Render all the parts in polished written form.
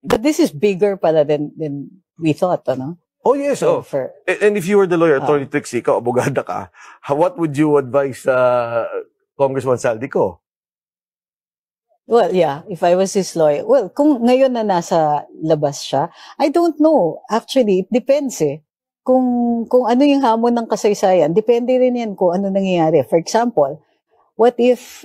But this is bigger pala than we thought, ano? Oh, yes. So, And if you were the lawyer, Attorney Trixie, ikaw, abogada ka, what would you advise Congressman Saldico? Well, yeah, if I was his lawyer. Well, kung ngayon na nasa labas siya, I don't know. Actually, it depends eh. Kung ano yung hamon ng kasaysayan, depende rin yan kung ano nangyayari. For example, what if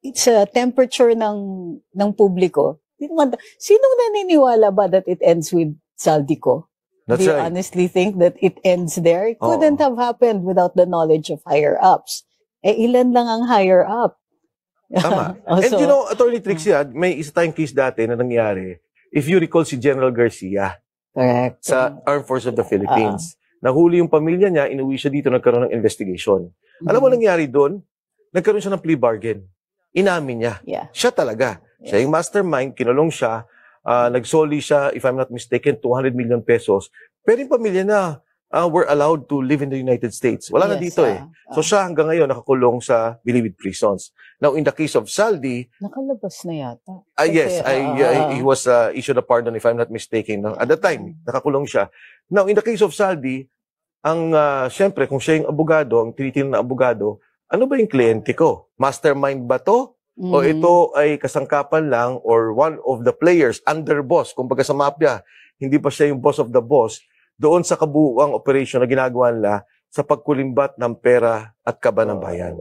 it's a temperature ng publiko? Sinong naniniwala ba that it ends with Saldico? That's Do you right. honestly think that it ends there? It couldn't have happened without the knowledge of higher-ups. Ilan lang ang higher-up? Tama. And you know, Attorney Trixie, may isa tayong case dati na nangyari. If you recall si General Garcia, correct, sa Armed Forces of the Philippines. Nahuli yung pamilya niya, inuwi siya dito, nagkaroon ng investigation. Alam mo nangyari doon? Nagkaroon siya ng plea bargain. Inamin niya. Yeah. Siya talaga. Siya yung mastermind, kinulong siya, nagsoli siya, if I'm not mistaken, 200 million pesos. Pero yung pamilya na were allowed to live in the United States. Wala na dito eh. So siya hanggang ngayon nakakulong sa Bilibid prisons. Now, in the case of Saldi, nakalabas na yata. Yes, he was issued a pardon if I'm not mistaken. At that time, nakakulong siya. Now, in the case of Saldi, siyempre, kung siya yung abogado, ang tinitingnan na abogado, ano ba yung kliyente ko? Mastermind ba to? O ito ay kasangkapan lang or one of the players, under boss, kumbaga sa mafia, hindi pa siya yung boss of the boss, doon sa kabuuang operation na ginagawa nila sa pagkulimbat ng pera at kaba ng bayan.